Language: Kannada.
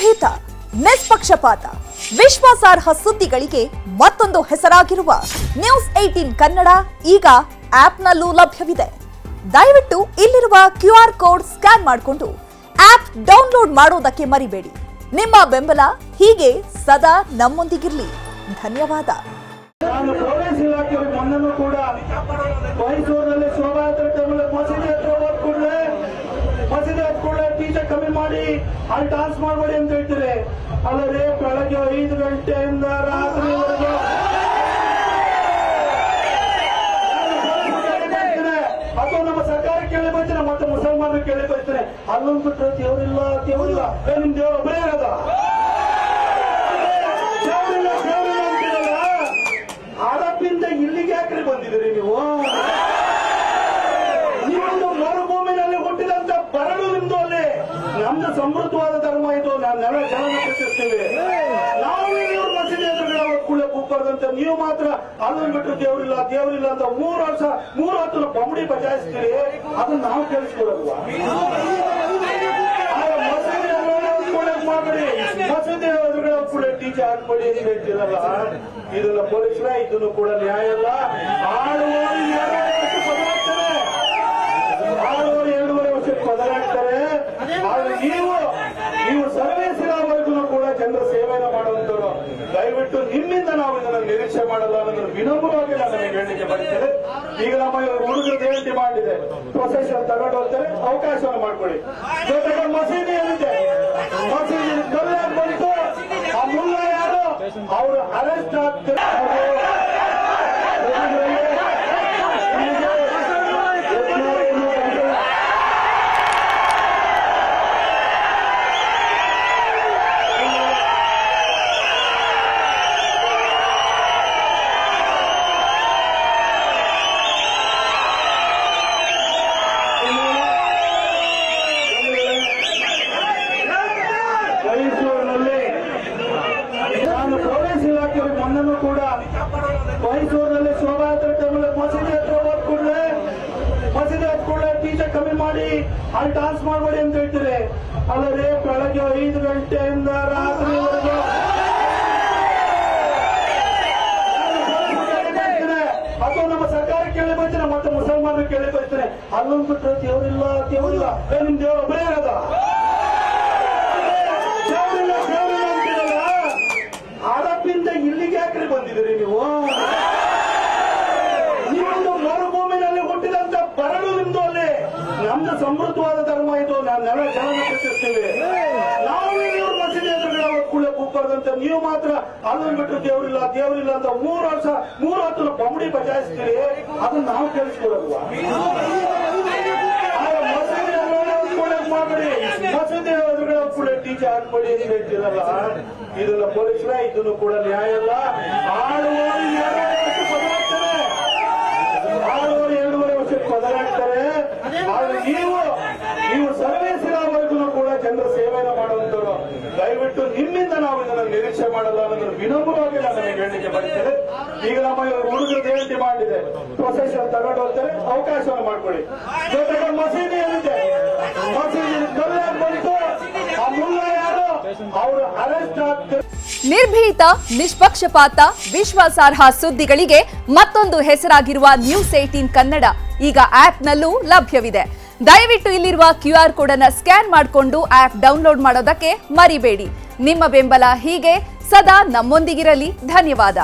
ನಿರ್ಭೀತ, ನಿಷ್ಪಕ್ಷಪಾತ, ವಿಶ್ವಾಸಾರ್ಹ ಸುದ್ದಿಗಳಿಗೆ ಮತ್ತೊಂದು ಹೆಸರಾಗಿರುವ ನ್ಯೂಸ್ 18 ಕನ್ನಡ ಈಗ ಆಪ್ನಲ್ಲೂ ಲಭ್ಯವಿದೆ. ದಯವಿಟ್ಟು ಇಲ್ಲಿರುವ QR ಕೋಡ್ ಸ್ಕ್ಯಾನ್ ಮಾಡಿಕೊಂಡು ಆಪ್ ಡೌನ್ಲೋಡ್ ಮಾಡೋದಕ್ಕೆ ಮರಿಬೇಡಿ. ನಿಮ್ಮ ಬೆಂಬಲ ಹೀಗೆ ಸದಾ ನಮ್ಮೊಂದಿಗಿರಲಿ. ಧನ್ಯವಾದ. ನಾನು ಪೊಲೀಸ್ ಇಲಾಖೆಯ ಮೊನ್ನೂ ಕೂಡ ಮೈಸೂರಿನಲ್ಲಿ ಶೋಭಾಯಾತ್ರೆ ಟೈಮಲ್ಲಿ ಮಸೀದಿ ಹತ್ರ ಹೋದ ಕೂಡಲೇ ಟೀಚರ್ ಕಮ್ಮಿ ಮಾಡಿ ಅಲ್ಲಿ ಡಾನ್ಸ್ ಮಾಡಬೇಡಿ ಅಂತ ಹೇಳ್ತೀರಿ. ಅಲ್ಲದೆ ಬೆಳಗ್ಗೆ 5 ಗಂಟೆಯಿಂದ ರಾತ್ರಿವರೆಗೂ ಅಥವಾ ನಮ್ಮ ಸರ್ಕಾರ ಕೇಳಿ ಬರ್ತೀನಿ, ಮತ್ತೆ ಮುಸಲ್ಮಾನರು ಕೇಳಿ ಬರ್ತೀನಿ. ಅಲ್ಲೊಂದು ಬಿಟ್ಟರೆ ದೇವರಿಲ್ಲ ನಿಮ್ ದೇವರು ಒಬ್ಬರೇ ಇರೋದ. ಅರಬ್ಬಿಂದ ಇಲ್ಲಿಗೆ ಯಾಕ್ರಿ ಬಂದಿದ್ದೀರಿ ನೀವು? ನೀವೊಂದು ಮರುಭೂಮಿನಲ್ಲಿ ಹುಟ್ಟಿದಂತ ಬರಲು ನಿಮ್ದು. ಅಲ್ಲಿ ನಮ್ದು ಸಮೃದ್ಧವಾದ ಧರ್ಮ ಇದು. ನಾವೆಲ್ಲ ಜನನ ಪ್ರಶ್ನಿಸ್ತೀವಿ. ನಾವು ಇವ್ರ ಮಸೀದಿ ಎದುರುಗಡೆ ಕೂಡಲೇ ಕೂಗ್ಬಾರ್ದಂತೆ. ನೀವು ಮಾತ್ರ ಅಲ್ಲೊಂದು ಬಿಟ್ಟರು ದೇವರಿಲ್ಲ ಅಂತ 3 ವರ್ಷ 3 ಹೊತ್ತು ಬೊಂಬಡಿ ಬಚಾಯಿಸ್ತೀರಿ. ಅದನ್ನ ನಾವು ಕೇಳಿಸ್ಕೊಡಲ್ವಾ? ಮಸೀದಿ ಎದುರುಗಡೆ ಕೂಡ ಟೀಚರ್ ಹಾಕ್ಬೇಡಿ ಅಂತ ಹೇಳ್ತೀರಲ್ಲ, ಇದನ್ನ ಪೊಲೀಸರ, ಇದನ್ನು ಕೂಡ ನ್ಯಾಯ ಅಲ್ಲ. ಆಳುವವರು 2.5 ವರ್ಷಕ್ಕೆ ಬದಲಾಗ್ತಾರೆ. ಆದ್ರೆ ನೀವು ಸರ್ವೇಸಿರೋವರೆಗೂ ಕೂಡ ಜನರ ಸೇವೆಯನ್ನು ಮಾಡುವಂತವ್ರು. ದಯವಿಟ್ಟು ನಿಮ್ಮಿಂದ ನಾವು ಇದನ್ನು ನಿರೀಕ್ಷೆ ಮಾಡಲ್ಲ ಅನ್ನೋದನ್ನು ವಿನಮ್ರವಾಗಿ ನಾನು ಹೇಳಲಿಕ್ಕೆ ಬರ್ತೇನೆ. ಈಗ ನಮ್ಮ ಹುಡುಗರು ದೇವತೆ ಮಾಡಿದೆ, ಪ್ರೊಸೆಷನ್ ತಗೊಂಡು ಹೋಗ್ತಾರೆ, ಅವಕಾಶವನ್ನು ಮಾಡ್ಕೊಳ್ಳಿ. ಜೊತೆಗೆ ಮಸೀದಿ ಏನಿದೆ, ಮಸೀದಿ ಕಲ್ಯಾಣ ಬಂತು, ಆ ಮುಲ್ಲ ಯಾರು ಅವರು ಅರೆಸ್ಟ್ ಆಗ್ತಾರೆ. ನಾನು ಪೊಲೀಸ್ ಇಲಾಖೆಯ ಮೊನ್ನೂ ಕೂಡ ಮೈಸೂರಿನಲ್ಲಿ ಶೋಭಾಯಾತ್ರೆ ಟೈಮಲ್ಲಿ ಮಸೀದಿ ಹತ್ರ ಹೋದ ಕೂಡಲೇ ಟೀಚರ್ ಕಮ್ಮಿ ಮಾಡಿ ಅಲ್ಲಿ ಡಾನ್ಸ್ ಮಾಡಬೇಡಿ ಅಂತ ಹೇಳ್ತೀರಿ. ಅಲ್ಲದೆ ಬೆಳಗ್ಗೆ 5 ಗಂಟೆಯಿಂದ ರಾತ್ರಿವರೆಗೂ ಅಥವಾ ನಮ್ಮ ಸರ್ಕಾರ ಕೇಳಿ ಬರ್ತೀನಿ, ಮತ್ತೆ ಮುಸಲ್ಮಾನರು ಕೇಳಿ ಬರ್ತೀನಿ. ಅಲ್ಲೊಂದು ಬಿಟ್ಟರೆ ದೇವರಿಲ್ಲ ನಿಮ್ ದೇವರು ಒಬ್ಬರೇ ಇರೋದ. ಅರಬ್ಬಿಂದ ಇಲ್ಲಿಗೆ ಯಾಕ್ರಿ ಬಂದಿದ್ದೀರಿ ನೀವು? ನೀವೊಂದು ಮರುಭೂಮಿನಲ್ಲಿ ಹುಟ್ಟಿದಂತ ಬರಲು ನಿಮ್ದು. ಅಲ್ಲಿ ನಮ್ದು ಸಮೃದ್ಧವಾದ ಧರ್ಮ ಇದು. ನಾವೆಲ್ಲ ಜನನ ಪ್ರಶ್ನಿಸ್ತೀವಿ. ನಾವು ಇವ್ರ ಮಸೀದಿ ಎದುರುಗಡೆ ಕೂಡಲೇ ಕೂಗ್ಬಾರ್ದಂತೆ. ನೀವು ಮಾತ್ರ ಅಲ್ಲೊಂದು ಬಿಟ್ಟರು ದೇವರಿಲ್ಲ ಅಂತ 3 ವರ್ಷ 3 ಹೊತ್ತು ಬೊಂಬಡಿ ಬಚಾಯಿಸ್ತೀರಿ. ಅದನ್ನ ನಾವು ಕೇಳಿಸ್ಕೊಡಲ್ವಾ? ಮಸೀದಿ ಎದುರುಗಡೆ ಕೂಡ ಟೀಚರ್ ಹಾಕ್ಬೇಡಿ ಅಂತ ಹೇಳ್ತೀರಲ್ಲ, ಇದನ್ನ ಪೊಲೀಸರ, ಇದನ್ನು ಕೂಡ ನ್ಯಾಯ ಅಲ್ಲ. ಆಳುವವರು 2.5 ವರ್ಷಕ್ಕೆ ಬದಲಾಗ್ತಾರೆ. ಆದ್ರೆ ನೀವು ಸರ್ವೇಸಿರೋವರೆಗೂ ಕೂಡ ಜನರ ಸೇವೆಯನ್ನು ಮಾಡುವಂತವ್ರು. ದಯವಿಟ್ಟು ನಿಮ್ಮಿಂದ ನಾವು ಇದನ್ನು ನಿರೀಕ್ಷೆ ಮಾಡಲ್ಲ ಅನ್ನೋದನ್ನು ವಿನಮ್ರವಾಗಿ ನಾನು ಹೇಳಲಿಕ್ಕೆ ಬರ್ತೇನೆ. ಈಗ ನಮ್ಮ ಹುಡುಗರು ದೇವತೆ ಮಾಡಿದೆ, ಪ್ರೊಸೆಷನ್ ತಗೊಂಡು ಹೋಗ್ತಾರೆ, ಅವಕಾಶವನ್ನು ಮಾಡ್ಕೊಳ್ಳಿ. ಜೊತೆಗೆ ಮಸೀದಿ ಏನಿದೆ, ಮಸೀದಿ ಕಲ್ಯಾಣ ಬಂತು, ಆ ಮುಲ್ಲ ಯಾರು ಅವರು ಅರೆಸ್ಟ್ ಆಗ್ತಾರೆ. ನಿರ್ಭೀತ, ನಿಷ್ಪಕ್ಷಪಾತ, ವಿಶ್ವಾಸಾರ್ಹ ಸುದ್ದಿಗಳಿಗೆ ಮತ್ತೊಂದು ಹೆಸರಾಗಿರುವ ನ್ಯೂಸ್ 18 ಕನ್ನಡ ಈಗ ಆಪ್ನಲ್ಲೂ ಲಭ್ಯವಿದೆ. ದಯವಿಟ್ಟು ಇಲ್ಲಿರುವ QR ಕೋಡ್ ಅನ್ನು ಸ್ಕ್ಯಾನ್ ಮಾಡಿಕೊಂಡು ಆಪ್ ಡೌನ್ಲೋಡ್ ಮಾಡೋದಕ್ಕೆ ಮರಿಬೇಡಿ. ನಿಮ್ಮ ಬೆಂಬಲ ಹೀಗೆ ಸದಾ ನಮ್ಮೊಂದಿಗಿರಲಿ. ಧನ್ಯವಾದ.